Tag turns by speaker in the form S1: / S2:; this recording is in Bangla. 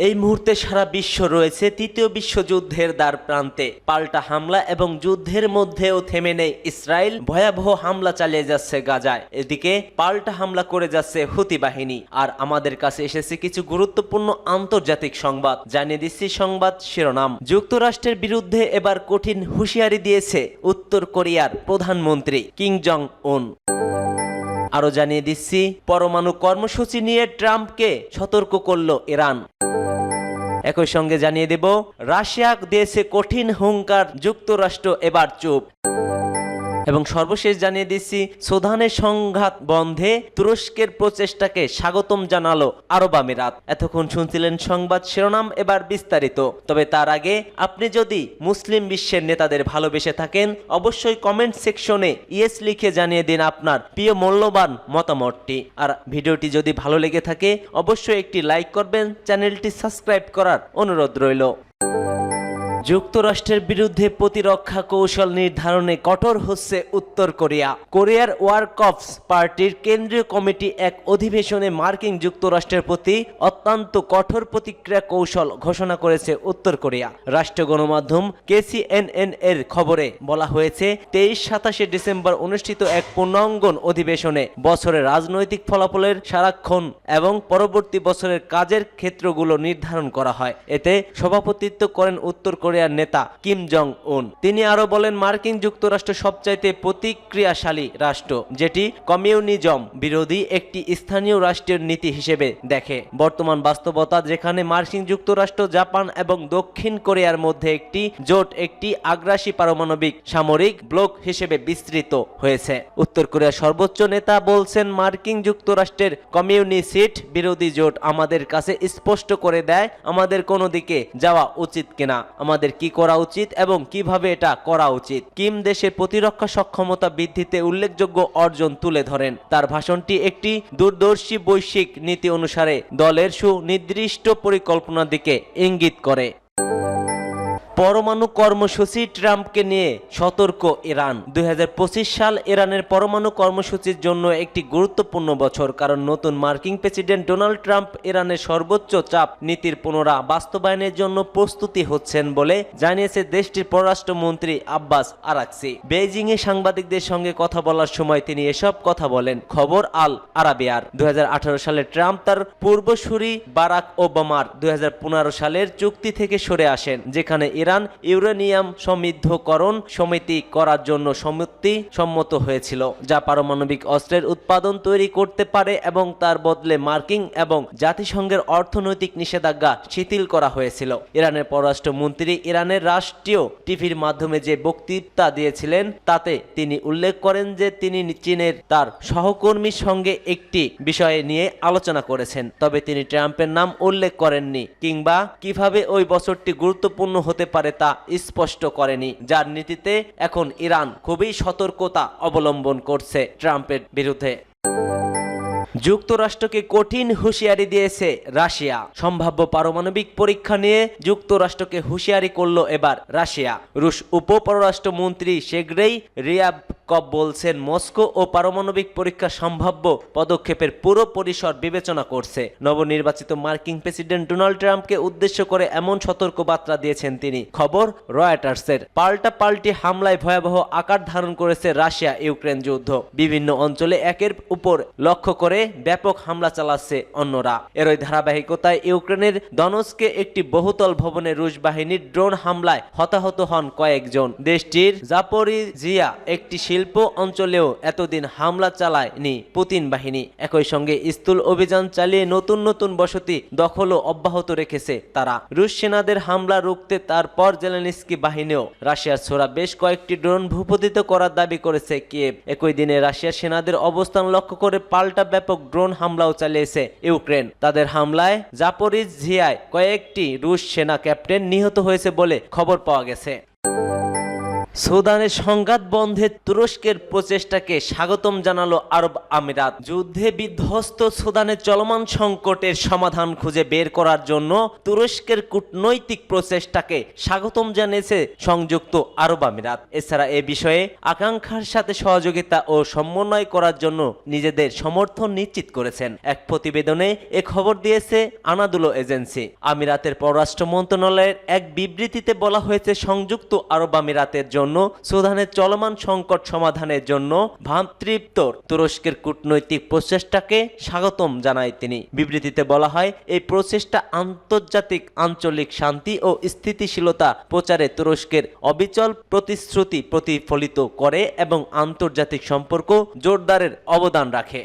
S1: এই মুহূর্তে সারা বিশ্ব রয়েছে তৃতীয় বিশ্বযুদ্ধের দ্বার প্রান্তে। পাল্টা হামলা এবং যুদ্ধের মধ্যেও থেমে নেই ইসরায়েল, ভয়াবহ হামলা চালিয়ে যাচ্ছে গাজায়। এদিকে পাল্টা হামলা করে যাচ্ছে হুতি বাহিনী। আর আমাদের কাছে এসেছে কিছু গুরুত্বপূর্ণ আন্তর্জাতিক সংবাদ, জানিয়ে দিচ্ছি সংবাদ শিরোনাম। যুক্তরাষ্ট্রের বিরুদ্ধে এবার কঠিন হুঁশিয়ারি দিয়েছে উত্তর কোরিয়ার প্রধানমন্ত্রী কিম জং উন। আরো জানিয়ে দিচ্ছি পরমাণু কর্মসূচি নিয়ে ট্রাম্পকে সতর্ক করল ইরান। একই সঙ্গে জানিয়ে দেব রাশিয়া দিয়েছে কঠিন হুঙ্কার, যুক্তরাষ্ট্র এবার চুপ। এবং সর্বশেষ জানিয়ে দিচ্ছি সুদানের সংঘাত বন্ধে তুরস্কের প্রচেষ্টাকে স্বাগতম জানালো আরব আমিরাত। এতক্ষণ শুনছিলেন সংবাদ শিরোনাম, এবার বিস্তারিত। তবে তার আগে আপনি যদি মুসলিম বিশ্বের নেতাদের ভালোবেসে থাকেন অবশ্যই কমেন্ট সেকশনে ইয়েস লিখে জানিয়ে দিন আপনার প্রিয় মূল্যবান মতামতটি। আর ভিডিওটি যদি ভালো লেগে থাকে অবশ্যই একটি লাইক করবেন, চ্যানেলটি সাবস্ক্রাইব করার অনুরোধ রইল। যুক্তরাষ্ট্রের বিরুদ্ধে প্রতিরক্ষা কৌশল নির্ধারণে কঠোর হচ্ছে উত্তর কোরিয়া। কোরিয়ার ওয়ার্কস পার্টির কেন্দ্রীয় কমিটি এক অধিবেশনে মার্কিন যুক্তরাষ্ট্রের প্রতি অত্যন্ত কঠোর প্রতিক্রিয়া কৌশল ঘোষণা করেছে উত্তর কোরিয়া। রাষ্ট্রীয় গণমাধ্যম KCNN এর খবরে বলা হয়েছে 23-27 ডিসেম্বর অনুষ্ঠিত এক পূর্ণাঙ্গন অধিবেশনে বছরের রাজনৈতিক ফলাফলের সারাক্ষণ এবং পরবর্তী বছরের কাজের ক্ষেত্রগুলো নির্ধারণ করা হয়। এতে সভাপতিত্ব করেন উত্তর কোরিয়ার নেতা কিম জং উন। তিনি আরো বলেন মার্কিন যুক্তরাষ্ট্র সবচাইতে প্রতিক্রিয়াশালী রাষ্ট্র, যেটি কমিউনিজম বিরোধী একটি স্থানীয় রাষ্ট্রের নীতি হিসেবে দেখে। বর্তমান বাস্তবতা যেখানে মার্কিন যুক্তরাষ্ট্র, জাপান এবং দক্ষিণ কোরিয়ার মধ্যে একটি জোট একটি আগ্রাসী পারমাণবিক সামরিক ব্লক হিসেবে বিস্তৃত হয়েছে। উত্তর কোরিয়ার সর্বোচ্চ নেতা বলছেন মার্কিন যুক্তরাষ্ট্রের কমিউনিস্ট বিরোধী জোট আমাদের কাছে স্পষ্ট করে দেয় আমাদের কোনো দিকে যাওয়া উচিত কিনা, আমাদের কি করা উচিত এবং কিভাবে এটা করা উচিত। কিম দেশের প্রতিরক্ষা সক্ষমতা বৃদ্ধিতে উল্লেখযোগ্য অর্জন তুলে ধরেন। তার ভাষণটি একটি দূরদর্শী বৈশ্বিক নীতি অনুসারে দলের সুনির্দিষ্ট পরিকল্পনার দিকে ইঙ্গিত করে। পরমাণু কর্মসূচি, ট্রাম্পকে নিয়ে সতর্ক ইরান। 2025 সাল ইরানের পরমাণু কর্মসূচির জন্য একটি গুরুত্বপূর্ণ বছর, কারণ নতুন মার্কিন প্রেসিডেন্ট ডোনাল্ড ট্রাম্প ইরানের সর্বোচ্চ চাপ নীতির বাস্তবায়নের জন্য প্রস্তুতি হচ্ছেন বলে জানিয়েছে দেশটির পররাষ্ট্রমন্ত্রী আব্বাস আরাকচি। বেইজিং এ সাংবাদিকদের সঙ্গে কথা বলার সময় তিনি এসব কথা বলেন। খবর আল আরাবিয়ার। 2018 সালে ট্রাম্প তার পূর্বসূরি বারাক ওবামার 2015 সালের চুক্তি থেকে সরে আসেন, যেখানে ইরান ইউরেনিয়াম সমৃদ্ধকরণ সমিতি করার জন্য সম্মত হয়েছিল, যা পারমাণবিক অস্ত্রের উৎপাদন তৈরি করতে পারে, এবং তার বদলে মার্কিন এবং জাতিসংঘের অর্থনৈতিক নিষেধাজ্ঞা শিথিল করা হয়েছিল। ইরানের পররাষ্ট্রমন্ত্রী ইরানের রাষ্ট্রীয় টিভির মাধ্যমে যে বক্তৃতা দিয়েছিলেন তাতে তিনি উল্লেখ করেন যে তিনি চীনের তার সহকর্মীর সঙ্গে একটি বিষয় নিয়ে আলোচনা করেছেন, তবে তিনি ট্রাম্পের নাম উল্লেখ করেননি কিংবা কিভাবে ওই বছরটি গুরুত্বপূর্ণ হতে পারে তা স্পষ্ট করেনি, যার নীতিতে এখন ইরান খুবই সতর্কতা অবলম্বন করছে ট্রাম্পের বিরুদ্ধে। যুক্তরাষ্ট্রকে কঠিন হুঁশিয়ারি দিয়েছে রাশিয়া। সম্ভাব্য পারমাণবিক পরীক্ষা নিয়ে যুক্তরাষ্ট্রকে হুঁশিয়ারি করল এবার রাশিয়া। রুশ উপপররাষ্ট্রমন্ত্রী সের্গেই রিয়াবকভ বলছেন মস্কো ও পারমাণবিক পরীক্ষা সম্ভাব্য পদক্ষেপের পুরো পরিসর বিবেচনা করছে। নবনির্বাচিত মার্কিন প্রেসিডেন্ট ডোনাল্ড ট্রাম্পকে উদ্দেশ্য করে এমন সতর্ক বার্তা দিয়েছেন তিনি। খবর রয়টার্সের। পাল্টি হামলায় ভয়াবহ আকার ধারণ করেছে রাশিয়া ইউক্রেন যুদ্ধ। বিভিন্ন অঞ্চলে একের উপর লক্ষ্য করে ব্যাপক হামলা চালাচ্ছে অন্যরা। এরই ধারাবাহিকতায় ইউক্রেনের দনস্কে একটি বহুতল ভবনে রুশ বাহিনীর ড্রোন হামলায় হতাহত হন কয়েকজন। দেশটির জাপোরিজিয়া একটি শিল্প অঞ্চলেও এতদিন হামলা চালায়নি পুতিন বাহিনী। একই সঙ্গে স্থূল অভিযান চালিয়ে নতুন বসতি দখলও অব্যাহত রেখেছে তারা। রুশ সেনাদের হামলা রুখতে তারপর জেলেনস্কি বাহিনীও রাশিয়ার ছোড়া বেশ কয়েকটি ড্রোন ভূপাতিত করার দাবি করেছে কিয়েভ। একই দিনে রাশিয়ার সেনাদের অবস্থান লক্ষ্য করে পাল্টা ব্যাপক ড্রোন হামলাও চালিয়েছে ইউক্রেন। তাদের হামলায় জাপোরিজিয়ায় কয়েকটি রুশ সেনা ক্যাপ্টেন নিহত হয়েছে বলে খবর পাওয়া গেছে। সুদানের সংঘাত বন্ধে তুরস্কের প্রচেষ্টাকে স্বাগতম জানালো আরব আমিরাত। যুদ্ধে বিধ্বস্ত সুদানের চলমান সংকটের সমাধান খুঁজে বের করার জন্য তুরস্কের কূটনৈতিক প্রচেষ্টাকে স্বাগতম জানিয়েছে সংযুক্ত আরব আমিরাত। এছাড়া এ বিষয়ে আকাঙ্ক্ষার সাথে সহযোগিতা ও সমন্বয় করার জন্য নিজেদের সমর্থন নিশ্চিত করেছেন। এক প্রতিবেদনে এ খবর দিয়েছে আনাদুলো এজেন্সি। আমিরাতের পররাষ্ট্র মন্ত্রণালয়ের এক বিবৃতিতে বলা হয়েছে, সংযুক্ত আরব আমিরাতের জন্য সুদানের চলমান সংকট সমাধানের জন্য ভ্রাতৃত্বর তুরস্কের কূটনৈতিক প্রচেষ্টাকে স্বাগতম জানায় তিনি। বিবৃতিতে বলা হয়, এই প্রচেষ্টা আন্তর্জাতিক আঞ্চলিক শান্তি ও স্থিতিশীলতা প্রচারে তুরস্কের অবিচল প্রতিশ্রুতি প্রতিফলিত করে এবং আন্তর্জাতিক সম্পর্ক জোরদারের অবদান রাখে।